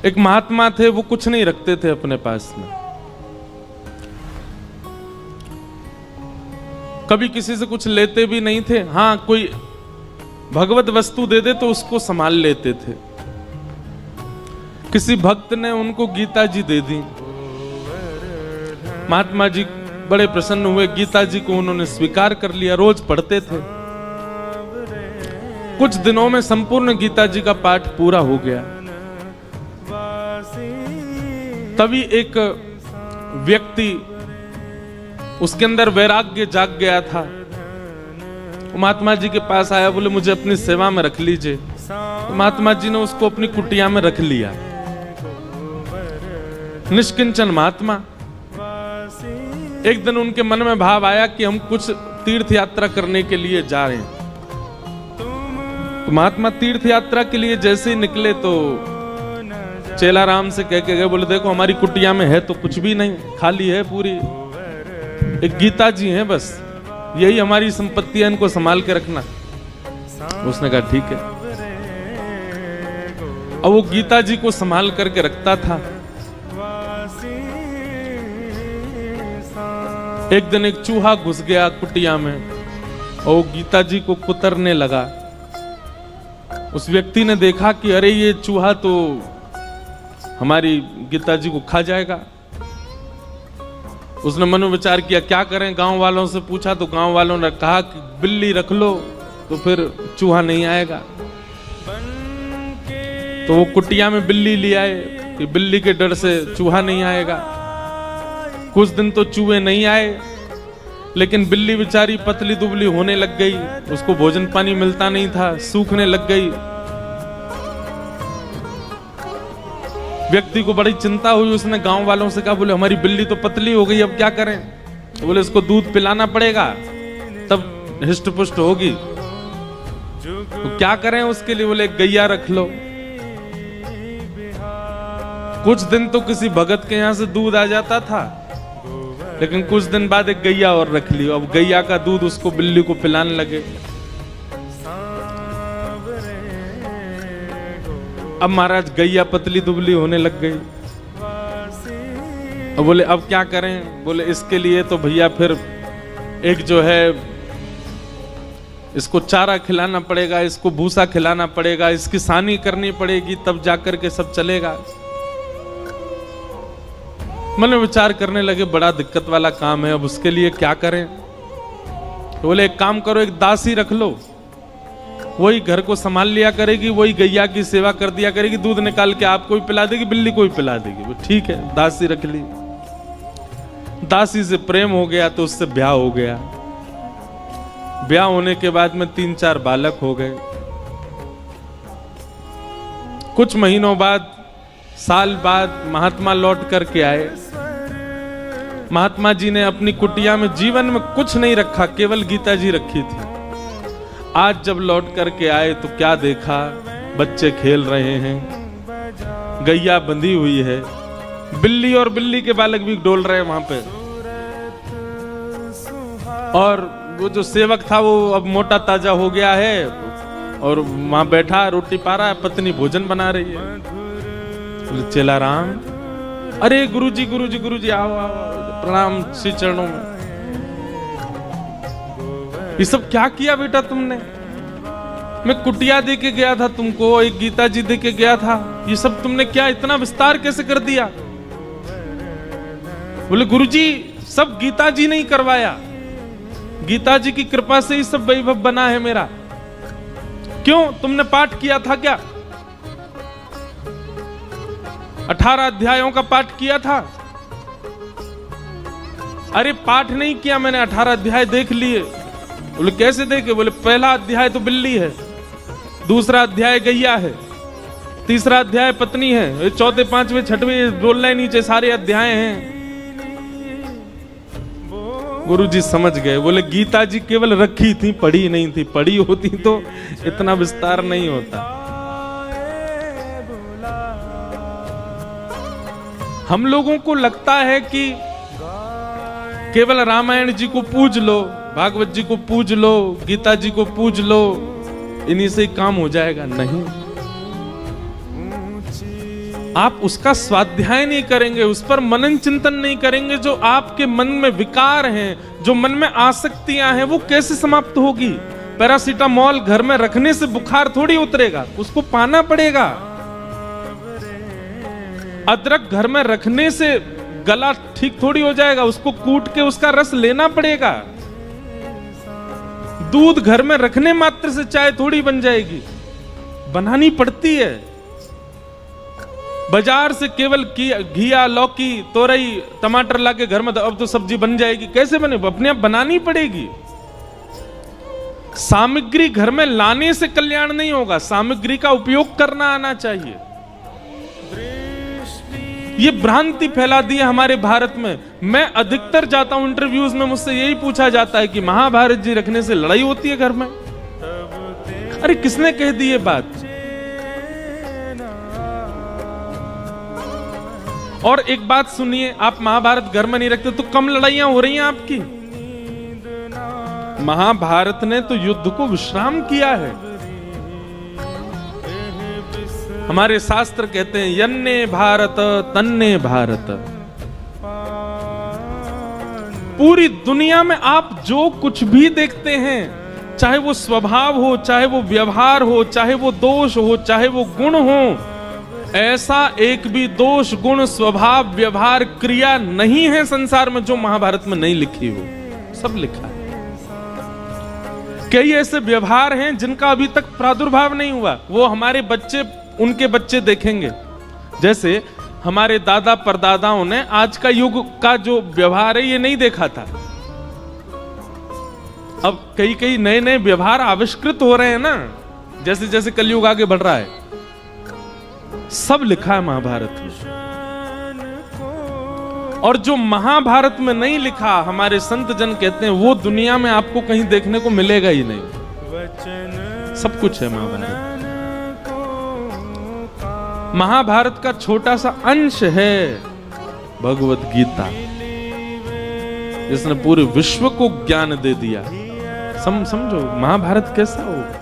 एक महात्मा थे, वो कुछ नहीं रखते थे अपने पास में, कभी किसी से कुछ लेते भी नहीं थे। हाँ, कोई भगवत वस्तु दे दे तो उसको संभाल लेते थे। किसी भक्त ने उनको गीता जी दे दी। महात्मा जी बड़े प्रसन्न हुए, गीता जी को उन्होंने स्वीकार कर लिया, रोज पढ़ते थे। कुछ दिनों में संपूर्ण गीता जी का पाठ पूरा हो गया। तभी एक व्यक्ति, उसके अंदर वैराग्य जाग गया था, महात्मा जी के पास आया, बोले मुझे अपनी सेवा में रख लीजिए। तो महात्मा जी ने उसको अपनी कुटिया में रख लिया। निष्किंचन महात्मा। एक दिन उनके मन में भाव आया कि हम कुछ तीर्थ यात्रा करने के लिए जा रहे हैं। तो महात्मा तीर्थ यात्रा के लिए जैसे ही निकले तो चेला राम से कह के गए, बोले देखो हमारी कुटिया में है तो कुछ भी नहीं, खाली है पूरी, एक गीता जी हैं बस, यही हमारी संपत्ति है, इनको संभाल के रखना। उसने कहा ठीक है। अब वो गीता जी को संभाल करके रखता था। एक दिन एक चूहा घुस गया कुटिया में और गीता जी को कुतरने लगा। उस व्यक्ति ने देखा कि अरे ये चूहा तो हमारी गीता जी को खा जाएगा। उसने मनोविचार किया क्या करें, गांव वालों से पूछा तो गांव वालों ने कहा कि बिल्ली रख लो तो फिर चूहा नहीं आएगा। तो वो कुटिया में बिल्ली ले आए कि बिल्ली के डर से चूहा नहीं आएगा। कुछ दिन तो चूहे नहीं आए, लेकिन बिल्ली बेचारी पतली दुबली होने लग गई, उसको भोजन पानी मिलता नहीं था, सूखने लग गई। व्यक्ति को बड़ी चिंता हुई, उसने गांव वालों से कहा, बोले हमारी बिल्ली तो पतली हो गई, अब क्या करें? बोले इसको दूध पिलाना पड़ेगा तब हिष्ट पुष्ट होगी। तो क्या करें उसके लिए? बोले गैया रख लो। कुछ दिन तो किसी भगत के यहां से दूध आ जाता था, लेकिन कुछ दिन बाद एक गैया और रख ली। अब गैया का दूध उसको बिल्ली को पिलाने लगे। अब महाराज गैया पतली दुबली होने लग गई। अब बोले अब क्या करें? बोले इसके लिए तो भैया फिर एक जो है इसको चारा खिलाना पड़ेगा, इसको भूसा खिलाना पड़ेगा, इसकी सानी करनी पड़ेगी, तब जाकर के सब चलेगा। मन में विचार करने लगे बड़ा दिक्कत वाला काम है, अब उसके लिए क्या करें? तो बोले एक काम करो, एक दासी रख लो, वही घर को संभाल लिया करेगी, वही गैया की सेवा कर दिया करेगी, दूध निकाल के आपको भी पिला देगी, बिल्ली को भी पिला देगी। वो ठीक है, दासी रख ली। दासी से प्रेम हो गया तो उससे ब्याह हो गया। ब्याह होने के बाद में 3-4 बालक हो गए। कुछ महीनों बाद, साल बाद महात्मा लौट करके आए। महात्मा जी ने अपनी कुटिया में जीवन में कुछ नहीं रखा, केवल गीता जी रखी थी। आज जब लौट करके आए तो क्या देखा, बच्चे खेल रहे हैं, गैया बंधी हुई है, बिल्ली और बिल्ली के बालक भी डोल रहे हैं वहां पे। और वो जो सेवक था वो अब मोटा ताजा हो गया है और वहां बैठा रोटी पा रहा है, पत्नी भोजन बना रही है। चेला राम, अरे गुरुजी गुरुजी गुरुजी आओ आओ, प्रणाम श्री चरणों में। ये सब क्या किया बेटा तुमने? मैं कुटिया दे के गया था तुमको, एक गीता जी दे के गया था, ये सब तुमने क्या इतना विस्तार कैसे कर दिया? बोले गुरुजी सब गीता जी ने ही करवाया, गीता जी की कृपा से ही सब वैभव बना है मेरा। क्यों, तुमने पाठ किया था क्या? 18 अध्यायों का पाठ किया था? अरे पाठ नहीं किया मैंने, 18 अध्याय देख लिए। बोले कैसे देखे? बोले पहला अध्याय तो बिल्ली है, दूसरा अध्याय गैया है, तीसरा अध्याय पत्नी है, चौथे पांचवें छठवें बोल रहे नीचे सारे अध्याय हैं। गुरुजी समझ गए। बोले गीता जी केवल रखी थी, पढ़ी नहीं थी, पढ़ी होती तो इतना विस्तार नहीं होता। हम लोगों को लगता है कि केवल रामायण जी को पूज लो, भागवत जी को पूज लो, गीता जी को पूज लो, इन्हीं से काम हो जाएगा। नहीं, आप उसका स्वाध्याय नहीं करेंगे, उस पर मनन चिंतन नहीं करेंगे, जो आपके मन में विकार हैं, जो मन में आसक्तियां हैं, वो कैसे समाप्त होगी? पैरासीटामोल घर में रखने से बुखार थोड़ी उतरेगा, उसको पाना पड़ेगा। अदरक घर में रखने से गला ठीक थोड़ी हो जाएगा, उसको कूट के उसका रस लेना पड़ेगा। दूध घर में रखने मात्र से चाय थोड़ी बन जाएगी, बनानी पड़ती है। बाजार से केवल घिया, लौकी, तोरई, टमाटर लाके घर में अब तो सब्जी बन जाएगी, कैसे बने? अपने आप बनानी पड़ेगी। सामग्री घर में लाने से कल्याण नहीं होगा, सामग्री का उपयोग करना आना चाहिए। ये भ्रांति फैला दी है हमारे भारत में। मैं अधिकतर जाता हूं इंटरव्यूज में, मुझसे यही पूछा जाता है कि महाभारत जी रखने से लड़ाई होती है घर में। अरे किसने कह दी ये बात? और एक बात सुनिए, आप महाभारत घर में नहीं रखते तो कम लड़ाइयां हो रही हैं आपकी। महाभारत ने तो युद्ध को विश्राम किया है। हमारे शास्त्र कहते हैं यन्ने भारत तन्ने भारत। पूरी दुनिया में आप जो कुछ भी देखते हैं, चाहे वो स्वभाव हो, चाहे वो व्यवहार हो, चाहे वो दोष हो, चाहे वो गुण हो, ऐसा एक भी दोष, गुण, स्वभाव, व्यवहार, क्रिया नहीं है संसार में जो महाभारत में नहीं लिखी हो। सब लिखा है। कई ऐसे व्यवहार हैं जिनका अभी तक प्रादुर्भाव नहीं हुआ, वो हमारे बच्चे, उनके बच्चे देखेंगे। जैसे हमारे दादा परदादाओं ने आज का युग का जो व्यवहार है ये नहीं देखा था। अब कई कई नए नए व्यवहार आविष्कृत हो रहे हैं ना, जैसे जैसे कलयुग आगे बढ़ रहा है। सब लिखा है महाभारत में। और जो महाभारत में नहीं लिखा, हमारे संत जन कहते हैं वो दुनिया में आपको कहीं देखने को मिलेगा ही नहीं। सब कुछ है महाभारत। महाभारत का छोटा सा अंश है भगवत गीता, जिसने पूरे विश्व को ज्ञान दे दिया। समझो महाभारत कैसा हो।